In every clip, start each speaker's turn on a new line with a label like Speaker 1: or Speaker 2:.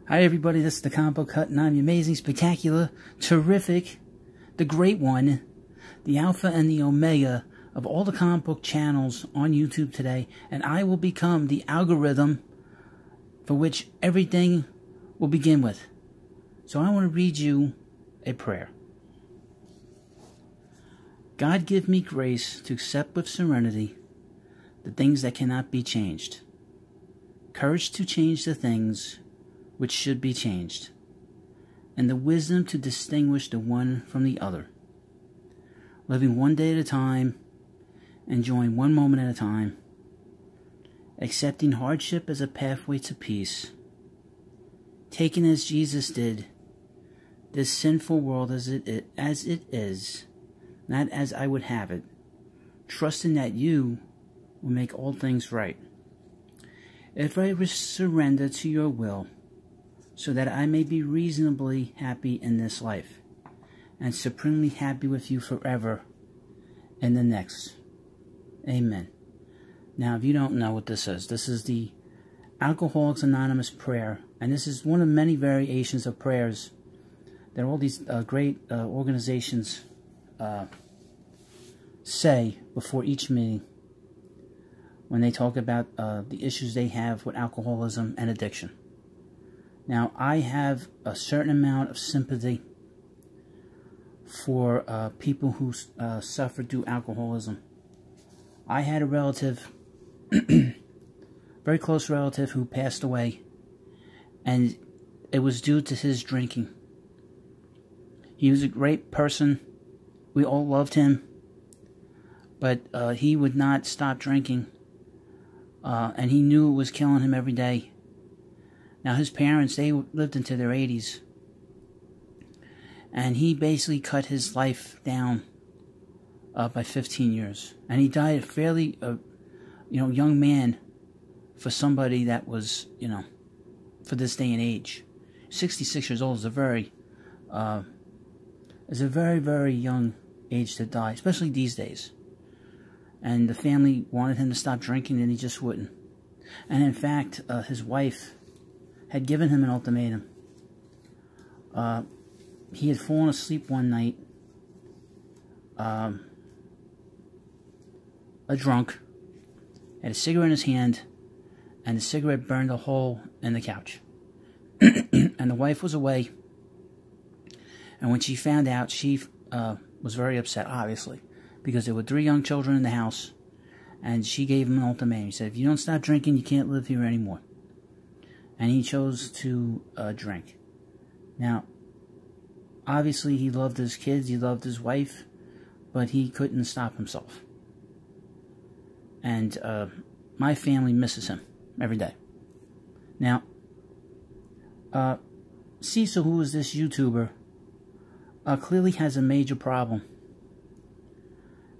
Speaker 1: Hi everybody, this is the Comicbook Hut, and I'm the amazing, spectacular, terrific, the great one, the alpha and the omega of all the comic book channels on YouTube today, and I will become the algorithm for which everything will begin with. So I want to read you a prayer. God, give me grace to accept with serenity the things that cannot be changed, courage to change the things which should be changed, and the wisdom to distinguish the one from the other, living one day at a time, enjoying one moment at a time, accepting hardship as a pathway to peace, taking as Jesus did this sinful world as it is, not as I would have it, trusting that you will make all things right. If I surrender to your will, so that I may be reasonably happy in this life, and supremely happy with you forever in the next. Amen. Now, if you don't know what this is the Alcoholics Anonymous prayer, and this is one of many variations of prayers that all these great organizations say before each meeting when they talk about the issues they have with alcoholism and addiction. Now, I have a certain amount of sympathy for people who suffer through alcoholism. I had a relative, very close relative, who passed away, and it was due to his drinking. He was a great person. We all loved him, but he would not stop drinking, and he knew it was killing him every day. Now, his parents, they lived into their 80s, and he basically cut his life down by 15 years. And he died a fairly, young man for somebody that was, for this day and age. 66 years old is a very, very young age to die, especially these days. And the family wanted him to stop drinking, and he just wouldn't. And in fact, his wife had given him an ultimatum. He had fallen asleep one night, a drunk, had a cigarette in his hand, and the cigarette burned a hole in the couch. And the wife was away, and when she found out, she was very upset, obviously, because there were 3 young children in the house, and she gave him an ultimatum. She said, if you don't stop drinking, you can't live here anymore. And he chose to drink. Now, obviously he loved his kids, he loved his wife, but he couldn't stop himself. And my family misses him every day. Now, Cecil, who is this YouTuber, clearly has a major problem.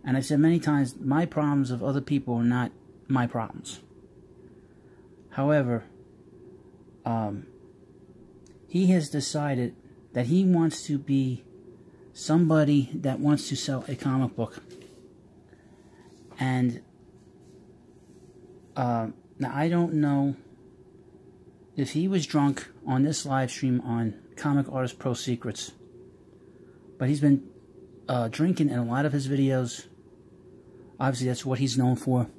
Speaker 1: And I've said many times, my problems of other people are not my problems. However, he has decided that he wants to be somebody that wants to sell a comic book. And now I don't know if he was drunk on this live stream on Comic Artist Pro Secrets, but he's been drinking in a lot of his videos. Obviously, that's what he's known for.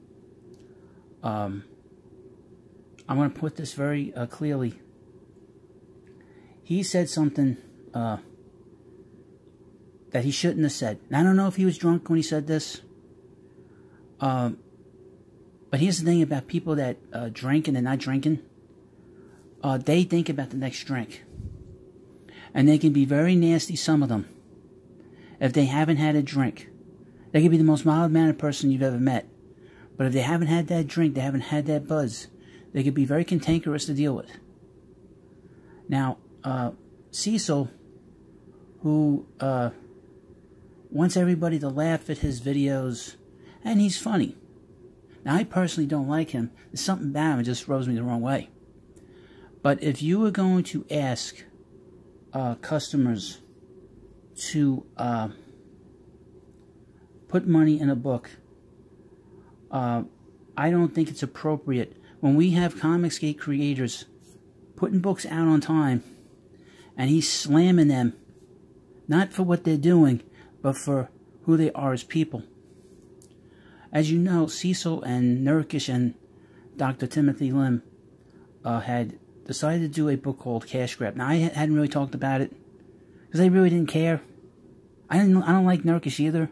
Speaker 1: I'm going to put this very clearly. He said something that he shouldn't have said. And I don't know if he was drunk when he said this. But here's the thing about people that drink and they're not drinking. They think about the next drink. And they can be very nasty, some of them, if they haven't had a drink. They can be the most mild-mannered person you've ever met. But if they haven't had that drink, they haven't had that buzz, they could be very cantankerous to deal with. Now, Cecil, who wants everybody to laugh at his videos, and he's funny. Now, I personally don't like him. There's something about him that just rubs me the wrong way. But if you were going to ask customers to put money in a book, I don't think it's appropriate when we have Comicsgate creators putting books out on time, and he's slamming them, not for what they're doing, but for who they are as people. As you know, Cecil and Nurkish and Dr. Timothy Lim had decided to do a book called Cash Grab. Now, I hadn't really talked about it, because I really didn't care. I don't like Nurkish either,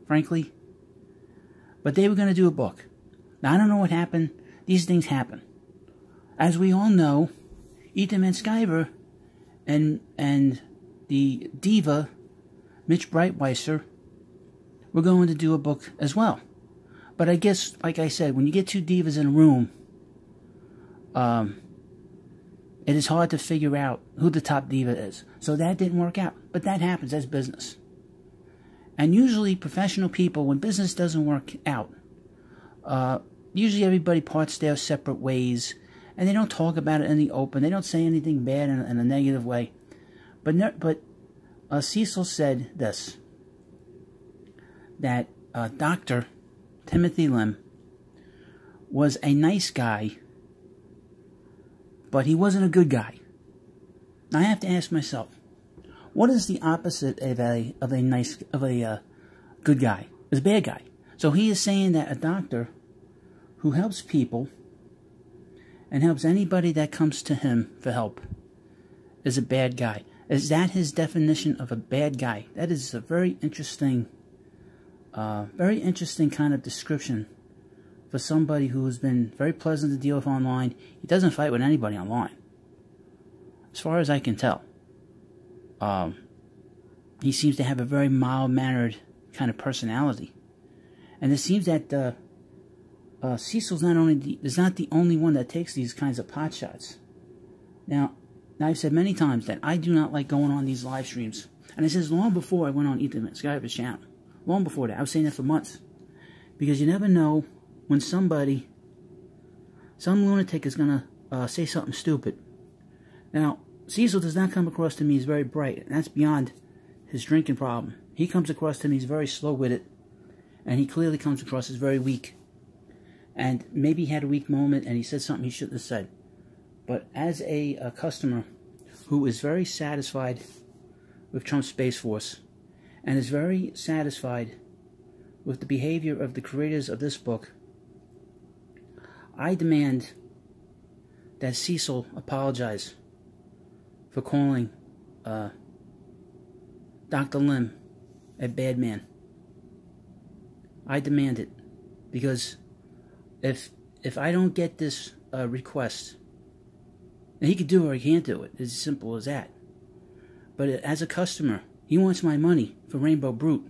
Speaker 1: frankly. But they were going to do a book. Now, I don't know what happened. These things happen. As we all know, Ethan Van Sciver and the diva, Mitch Breitweiser, were going to do a book as well. But I guess, like I said, when you get two divas in a room, it is hard to figure out who the top diva is. So that didn't work out. But that happens. That's business. And usually professional people, when business doesn't work out, usually everybody parts their separate ways, and they don't talk about it in the open. They don't say anything bad in a negative way. But Cecil said this, that Dr. Timothy Lim was a nice guy, but he wasn't a good guy. Now I have to ask myself, what is the opposite of a good guy? It's a bad guy. So he is saying that a doctor who helps people and helps anybody that comes to him for help is a bad guy. Is that his definition of a bad guy? That is a very interesting kind of description for somebody who has been very pleasant to deal with online. He doesn't fight with anybody online, as far as I can tell. He seems to have a very mild-mannered kind of personality. And it seems that Cecil's is not the only one that takes these kinds of pot shots. Now, I've said many times that I do not like going on these live streams. And it says long before I went on Ethan Van Sciver's channel. Long before that. I was saying that for months. Because you never know when some lunatic is going to say something stupid. Now, Cecil does not come across to me as very bright, and that's beyond his drinking problem. He comes across to me as very slow-witted, and he clearly comes across as very weak. And maybe he had a weak moment, and he said something he shouldn't have said. But as a customer who is very satisfied with Trump's Space Force, and is very satisfied with the behavior of the creators of this book, I demand that Cecil apologize for calling Dr. Lim a bad man. I demand it, because if I don't get this request, and he could do it or he can't do it, it's as simple as that. But as a customer, he wants my money for Rainbow Brute.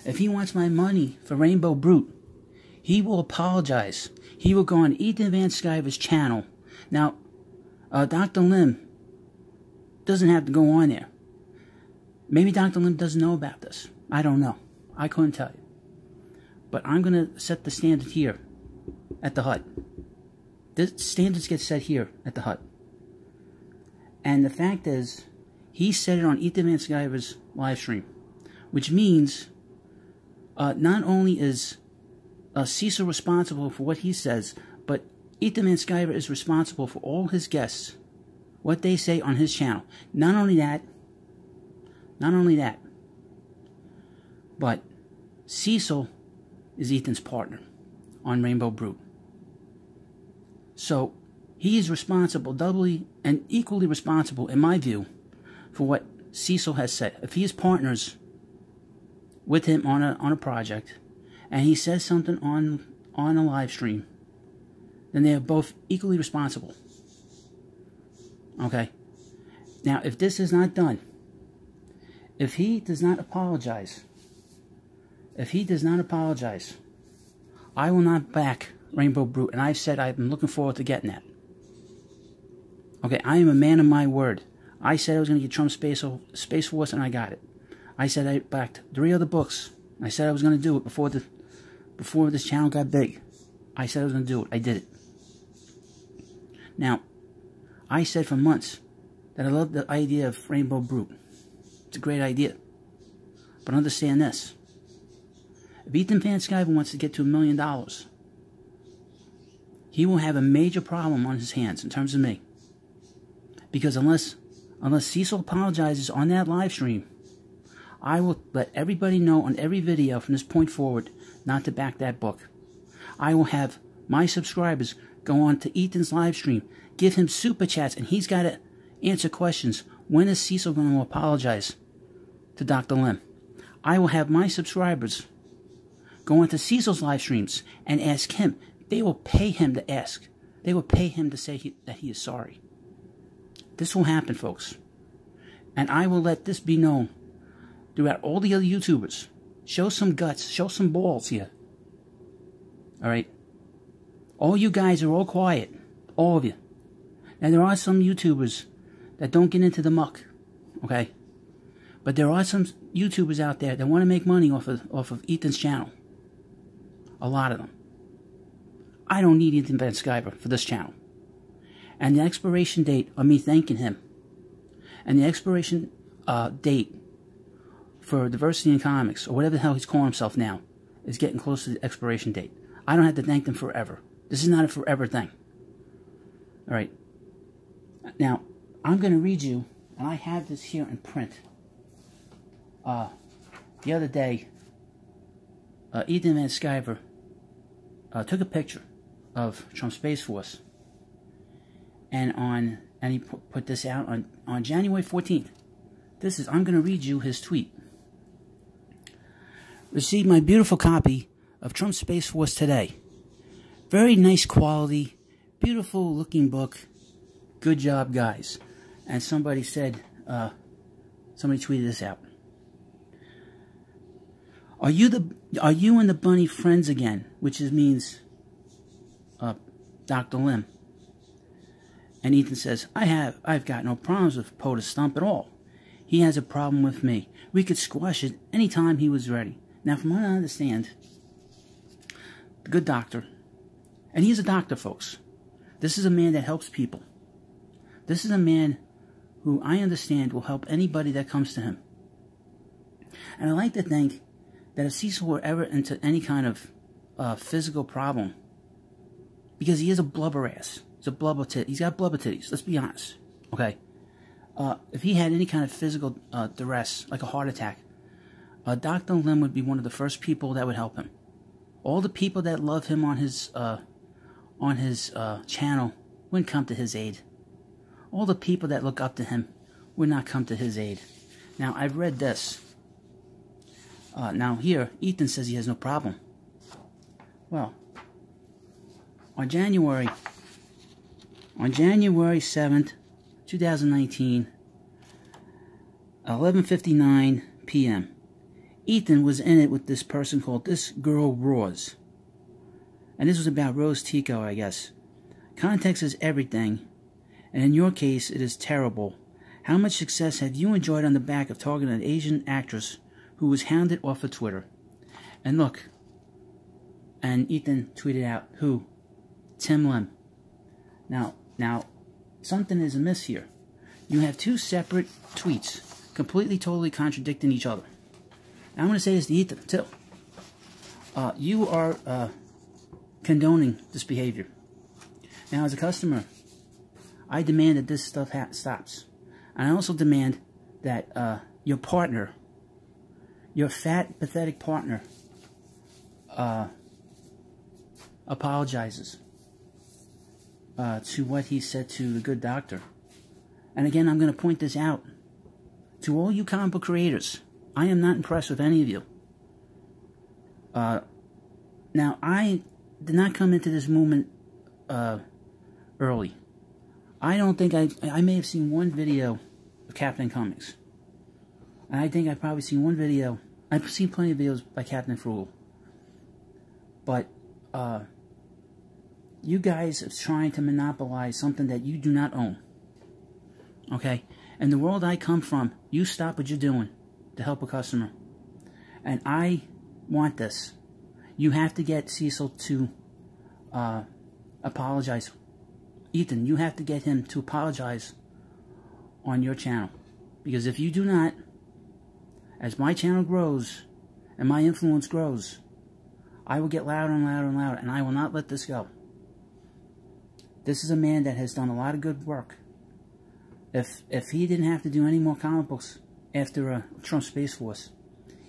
Speaker 1: If he wants my money for Rainbow Brute, he will apologize. He will go on Ethan Van Sciver's channel. Now, Dr. Lim doesn't have to go on there. Maybe Dr. Lim doesn't know about this. I don't know. I couldn't tell you. But I'm going to set the standard here at the hut. The standards get set here at the hut. And the fact is, he said it on Ethan Van Sciver's live stream. Which means, not only is Cecil responsible for what he says, but Ethan Van Sciver is responsible for all his guests, what they say on his channel. Not only that, but Cecil is Ethan's partner on Rainbow Brute. So he is responsible, doubly and equally responsible, in my view, for what Cecil has said. If he is partners with him on a project, and he says something on a live stream, then they are both equally responsible. Okay? Now, if this is not done, if he does not apologize, I will not back Rainbow Brute. And I've said I've been looking forward to getting that. Okay, I am a man of my word. I said I was going to get Trump's Space Force, and I got it. I said I backed 3 other books. I said I was going to do it before this channel got big. I said I was going to do it. I did it. Now, I said for months that I love the idea of Rainbow Brute. It's a great idea. But understand this. If Ethan Van Sciver wants to get to $1 million, he will have a major problem on his hands in terms of me. Because unless Cecil apologizes on that live stream, I will let everybody know on every video from this point forward not to back that book. I will have my subscribers go on to Ethan's live stream, give him super chats, and he's got to answer questions. When is Cecil going to apologize to Dr. Lim? I will have my subscribers go on to Cecil's live streams and ask him. They will pay him to ask. They will pay him to say that he is sorry. This will happen, folks. And I will let this be known throughout all the other YouTubers. Show some guts. Show some balls here. Alright? All you guys are all quiet. All of you. Now, there are some YouTubers that don't get into the muck. Okay? But there are some YouTubers out there that want to make money off of Ethan's channel. A lot of them. I don't need Ethan Van Sciver for this channel. And the expiration date of me thanking him, and the expiration date for Diversity in Comics, or whatever the hell he's calling himself now, is getting close to the expiration date. I don't have to thank them forever. This is not a forever thing. Alright. Now, I'm going to read you, and I have this here in print. The other day, Ethan Van Sciver took a picture of Trump Space Force, and he put this out on January 14th. I'm going to read you his tweet. Received my beautiful copy of Trump Space Force today. Very nice quality, beautiful looking book. Good job, guys. And somebody said, somebody tweeted this out. Are you and the bunny friends again? Which means Dr. Lim. And Ethan says, I've got no problems with POTUS Stump at all. He has a problem with me. We could squash it anytime he was ready. Now, from what I understand, the good doctor, and he's a doctor, folks. This is a man that helps people. This is a man who I understand will help anybody that comes to him. And I like to think that if Cecil were ever into any kind of physical problem, because he is a blubber ass. He's a blubber tit. He's got blubber titties. Let's be honest. Okay. If he had any kind of physical duress, like a heart attack, Dr. Lim would be one of the first people that would help him. All the people that love him on his channel wouldn't come to his aid. All the people that look up to him would not come to his aid. Now, I've read this. Now here, Ethan says he has no problem. Well, on January 7th, 2019, 11:59 p.m., Ethan was in it with this person called This Girl Rose. And this was about Rose Tico, I guess. Context is everything, and in your case, it is terrible. How much success have you enjoyed on the back of targeting an Asian actress who was hounded off of Twitter? And look, and Ethan tweeted out, who? Tim Lim. Now, something is amiss here. You have two separate tweets, completely, totally contradicting each other. Now, I'm going to say this to Ethan, too. You are condoning this behavior. Now, as a customer, I demand that this stuff stops. And I also demand that your partner, your fat, pathetic partner, apologizes to what he said to the good doctor. And again, I'm going to point this out to all you comic book creators. I am not impressed with any of you. Now, I did not come into this movement early. I don't think I may have seen one video of Captain Comics. And I think I've probably seen one video. I've seen plenty of videos by Captain Frugal. But you guys are trying to monopolize something that you do not own. Okay? In the world I come from, you stop what you're doing to help a customer. And I want this. You have to get Cecil to apologize. Ethan, you have to get him to apologize on your channel. Because if you do not, as my channel grows and my influence grows, I will get louder and louder and louder, and I will not let this go. This is a man that has done a lot of good work if he didn't have to do any more comic books after Trump Space Force,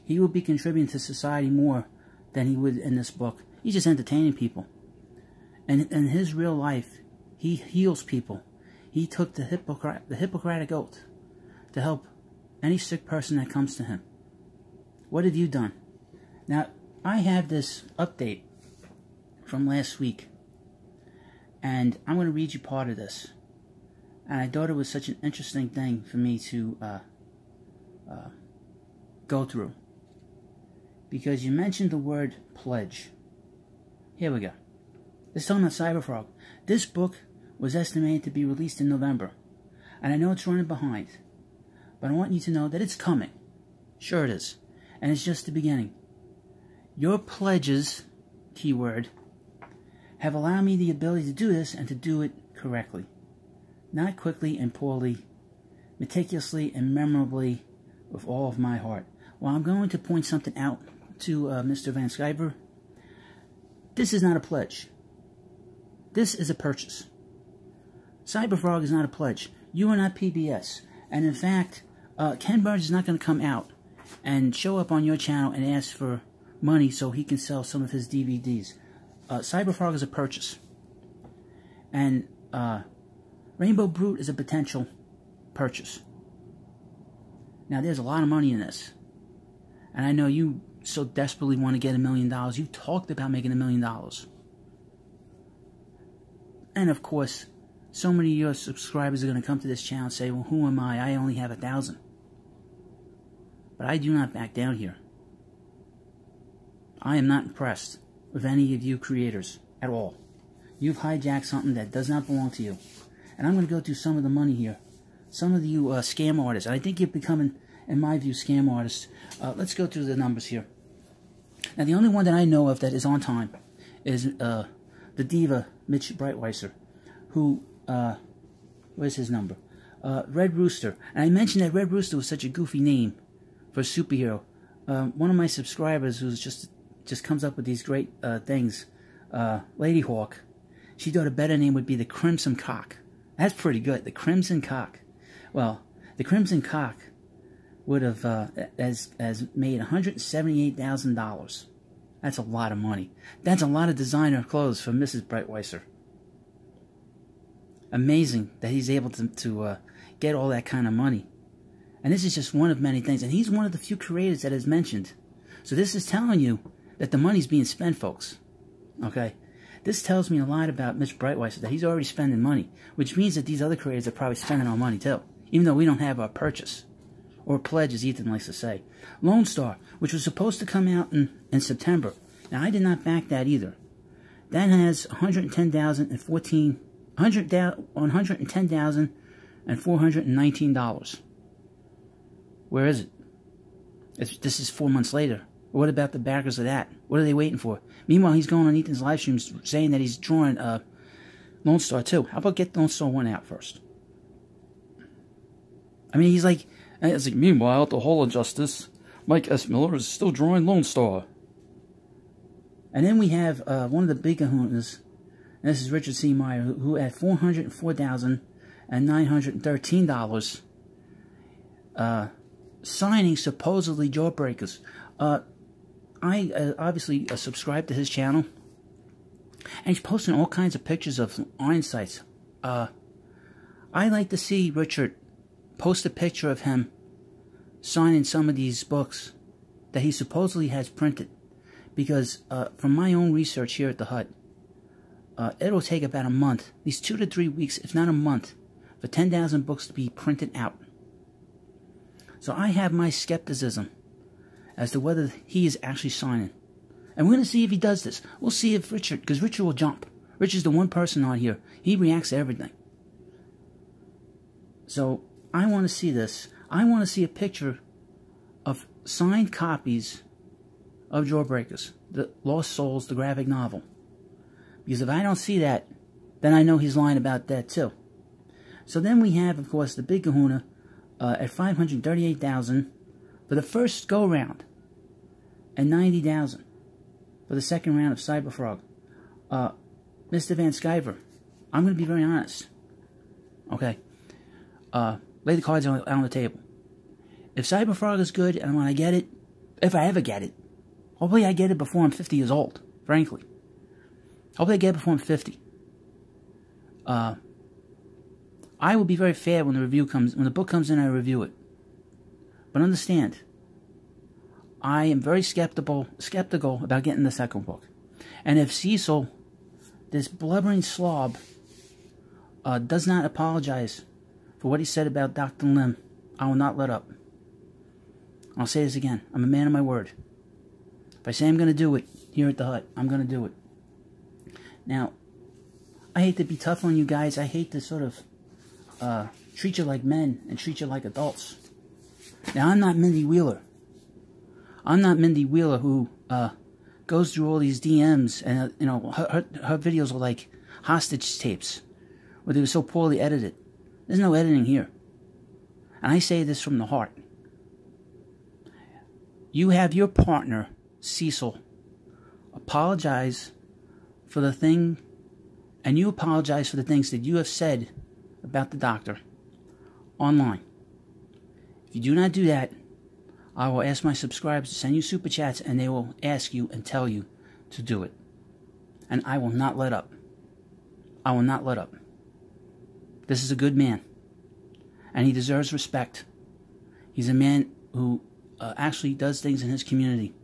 Speaker 1: he would be contributing to society more than he would in this book. He's just entertaining people. And in his real life, he heals people. He took the Hippocratic Oath to help any sick person that comes to him. What have you done? Now, I have this update from last week, and I'm going to read you part of this. And I thought it was such an interesting thing for me to go through. Because you mentioned the word pledge. Here we go. This is talking about Cyberfrog. This book was estimated to be released in November. And I know it's running behind. But I want you to know that it's coming. Sure it is. And it's just the beginning. Your pledges, keyword, have allowed me the ability to do this and to do it correctly. Not quickly and poorly, meticulously and memorably with all of my heart. Well, I'm going to point something out to Mr. Van Sciver. This is not a pledge. This is a purchase. Cyberfrog is not a pledge. You are not PBS. And in fact, Ken Burns is not going to come out and show up on your channel and ask for money so he can sell some of his DVDs. Cyberfrog is a purchase. And Rainbow Brute is a potential purchase. Now, there's a lot of money in this. And I know you so desperately want to get $1 million. You talked about making $1 million. And, of course, so many of your subscribers are going to come to this channel and say, well, who am I? I only have 1,000. But I do not back down here. I am not impressed with any of you creators at all. You've hijacked something that does not belong to you. And I'm going to go through some of the money here. Some of you scam artists. I think you're becoming, in my view, scam artists. Let's go through the numbers here. Now, the only one that I know of that is on time is the diva, Mitch Breitweiser, who, where's his number? Red Rooster. And I mentioned that Red Rooster was such a goofy name for a superhero. One of my subscribers who's just comes up with these great things, Lady Hawk, she thought a better name would be the Crimson Cock. That's pretty good, the Crimson Cock. Well, the Crimson Cock would have has made $178,000. That's a lot of money. That's a lot of designer clothes for Mrs. Breitweiser. Amazing that he's able to get all that kind of money. And this is just one of many things. And he's one of the few creators that is mentioned. So this is telling you that the money's being spent, folks. Okay? This tells me a lot about Mitch Breitweiser, that he's already spending money. Which means that these other creators are probably spending our money too. Even though we don't have our purchase. Or pledge, as Ethan likes to say. Lone Star, which was supposed to come out in September. Now, I did not back that either. That has $110,419. Where is it? This is 4 months later. What about the backers of that? What are they waiting for? Meanwhile, he's going on Ethan's live streams saying that he's drawing Lone Star 2. How about get Lone Star 1 out first? I mean, he's like, it's like, meanwhile, at the Hall of Justice, Mike S. Miller is still drawing Lone Star. And then we have one of the big kahunas, and this is Richard C. Meyer, who at $404,913 signing supposedly jawbreakers. I obviously subscribe to his channel, and he's posting all kinds of pictures of iron sights. I like to see Richard post a picture of him signing some of these books that he supposedly has printed, because from my own research here at the hut, it'll take about a month, at least 2 to 3 weeks, if not a month, for 10,000 books to be printed out. So I have my skepticism as to whether he is actually signing. And we're going to see if he does this. We'll see if Richard, because Richard will jump. Richard's the one person on here. He reacts to everything. So I want to see this. I want to see a picture of signed copies of Jawbreakers, the Lost Souls, the graphic novel. Because if I don't see that, then I know he's lying about that too. So then we have, of course, the big kahuna at $538,000 for the first go-round, and $90,000 for the second round of Cyberfrog. Mr. Van Sciver, I'm going to be very honest. Okay. lay the cards on the table. If Cyberfrog is good, and when I get it, if I ever get it, hopefully I get it before I'm 50 years old, frankly. Hopefully I get it before I'm 50. I will be very fair when the book comes in, I review it. But understand, I am very skeptical about getting the second book. And if Cecil, this blubbering slob, does not apologize for what he said about Dr. Lim, I will not let up. I'll say this again. I'm a man of my word. If I say I'm going to do it here at the hut, I'm going to do it. Now, I hate to be tough on you guys. I hate to sort of treat you like men and treat you like adults. Now, I'm not Mindy Wheeler. I'm not Mindy Wheeler who goes through all these DMs and, you know, her videos are like hostage tapes where they were so poorly edited. There's no editing here. And I say this from the heart. You have your partner, Cecil, apologize for the thing, and you apologize for the things that you have said about the doctor online. If you do not do that, I will ask my subscribers to send you super chats, and they will ask you and tell you to do it. And I will not let up. I will not let up. This is a good man, and he deserves respect. He's a man who actually does things in his community,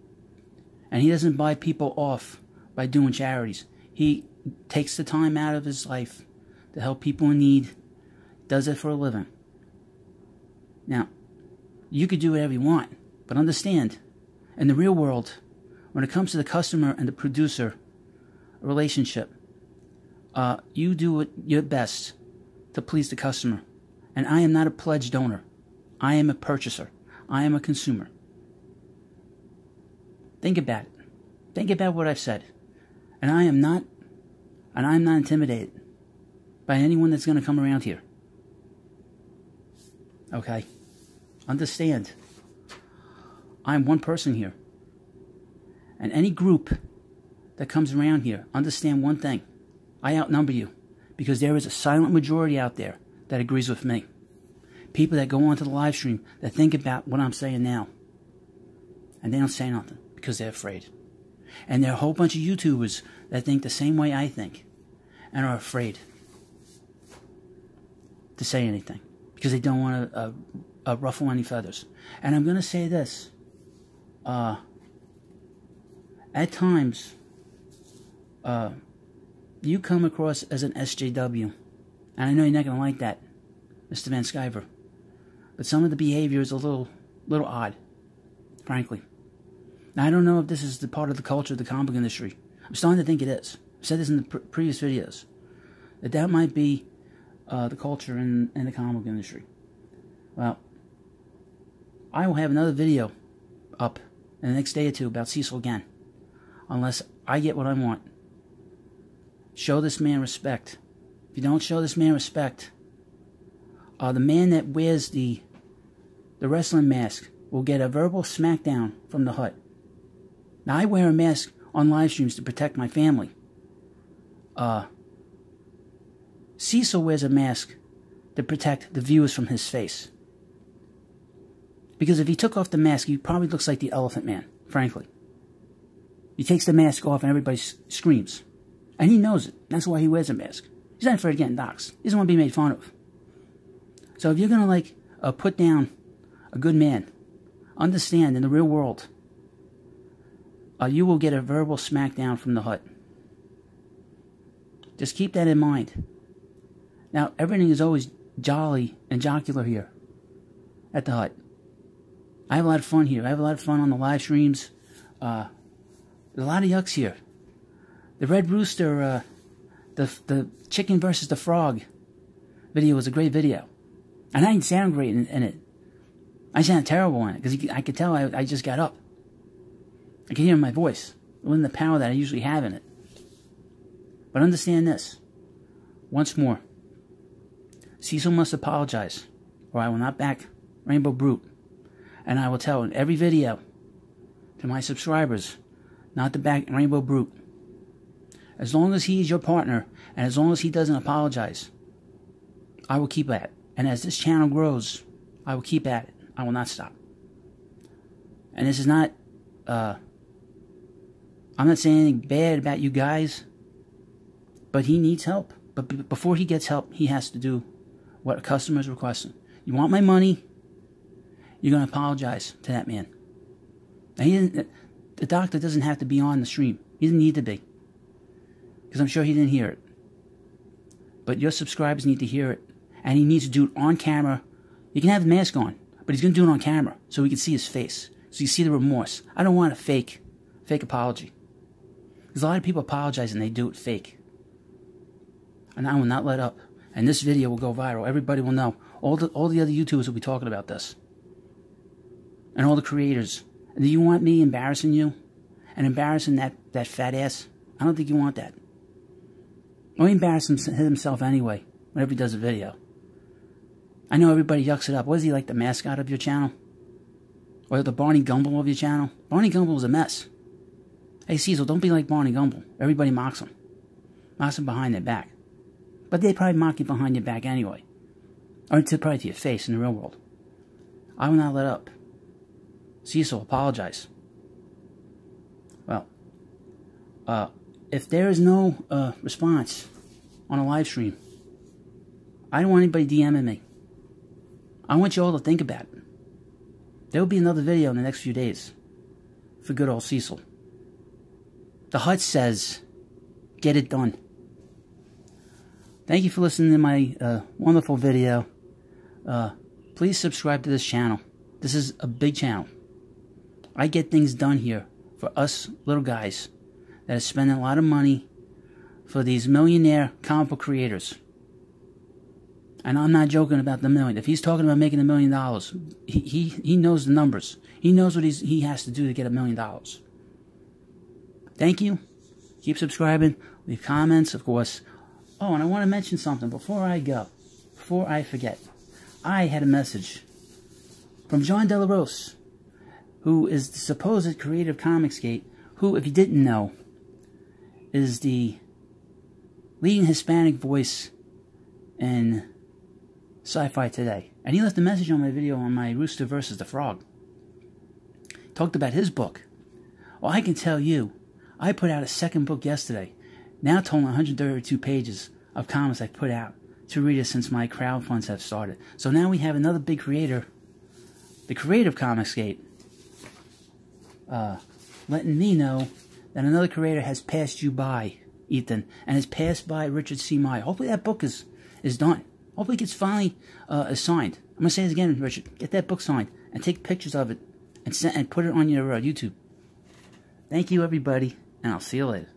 Speaker 1: and he doesn't buy people off by doing charities. He takes the time out of his life to help people in need, does it for a living. Now, you could do whatever you want, but understand, in the real world, when it comes to the customer and the producer relationship, you do your best to please the customer. And I am not a pledge donor. I am a purchaser. I am a consumer. Think about it. Think about what I've said. And I am not intimidated by anyone that's going to come around here. Okay? Understand. I'm one person here. And any group that comes around here, understand one thing. I outnumber you. Because there is a silent majority out there that agrees with me. People that go onto the live stream that think about what I'm saying now. And they don't say nothing because they're afraid. And there are a whole bunch of YouTubers that think the same way I think. And are afraid to say anything. Because they don't want to ruffle any feathers. And I'm going to say this. At times, you come across as an SJW. And I know you're not going to like that, Mr. Van Skyver. But some of the behavior is a little odd, frankly. Now, I don't know if this is the part of the culture of the comic book industry. I'm starting to think it is. I've said this in the previous videos. That might be the culture in the comic book industry. Well, I will have another video up in the next day or two about Cecil again. Unless I get what I want. Show this man respect. If you don't show this man respect, the man that wears the wrestling mask will get a verbal smackdown from the hut. Now, I wear a mask on live streams to protect my family. Cecil wears a mask to protect the viewers from his face. Because if he took off the mask, he probably looks like the Elephant Man, frankly. He takes the mask off and everybody screams. And he knows it. That's why he wears a mask. He's not afraid of getting doxxed. He doesn't want to be made fun of. So if you're going to, put down a good man, understand in the real world, you will get a verbal smackdown from the hut. Just keep that in mind. Now, everything is always jolly and jocular here at the hut. I have a lot of fun here. I have a lot of fun on the live streams. There's a lot of yucks here. The Red Rooster, the chicken versus the frog video was a great video. And I didn't sound great in it. I sounded terrible in it because I could tell I just got up. I could hear my voice. It wasn't the power that I usually have in it. But understand this. Once more. Cecil must apologize, or I will not back Rainbow Brute. And I will tell in every video to my subscribers not to back Rainbow Brute. As long as he is your partner, and as long as he doesn't apologize, I will keep that. And as this channel grows, I will keep at it. I will not stop. And this is not, I'm not saying anything bad about you guys, but he needs help. But before he gets help, he has to do what a customer is requesting. You want my money, you're going to apologize to that man. Now, the doctor doesn't have to be on the stream. He doesn't need to be. Because I'm sure he didn't hear it. But your subscribers need to hear it. And he needs to do it on camera. You can have the mask on, but he's going to do it on camera so we can see his face. So you see the remorse. I don't want a fake apology. Because a lot of people apologize and they do it fake. And I will not let up. And this video will go viral. Everybody will know. All the other YouTubers will be talking about this. And all the creators. Do you want me embarrassing you? And embarrassing that fat ass? I don't think you want that. Or he embarrasses himself anyway, whenever he does a video. I know everybody yucks it up. What is he, like the mascot of your channel? Or the Barney Gumble of your channel? Barney Gumble is a mess. Hey, Cecil, don't be like Barney Gumble. Everybody mocks him. Mocks him behind their back. But they probably mock you behind your back anyway. Or probably to your face in the real world. I will not let up. Cecil, apologize. Well, if there is no response on a live stream, I don't want anybody DMing me. I want you all to think about it. There will be another video in the next few days for good old Cecil. The Hut says, get it done. Thank you for listening to my wonderful video. Please subscribe to this channel. This is a big channel. I get things done here for us little guys that are spending a lot of money for these millionaire comic book creators. And I'm not joking about the million. If he's talking about making $1 million, he knows the numbers. He knows what he has to do to get $1 million. Thank you. Keep subscribing. Leave comments, of course. Oh, and I want to mention something before I go. Before I forget. I had a message from John Larose, who is the supposed creator of Comicsgate, who, if you didn't know, is the leading Hispanic voice in Sci-Fi Today. And he left a message on my video on my Rooster versus the Frog. Talked about his book. Well, I can tell you, I put out a second book yesterday. Now totaling 132 pages of comics I've put out to readers since my crowdfunds have started. So now we have another big creator, the creator of Comicsgate, letting me know that another creator has passed you by, Ethan, and has passed by Richard C. Meyer. Hopefully that book is done. Hopefully it gets finally signed. I'm going to say this again, Richard. Get that book signed and take pictures of it and put it on your YouTube. Thank you, everybody, and I'll see you later.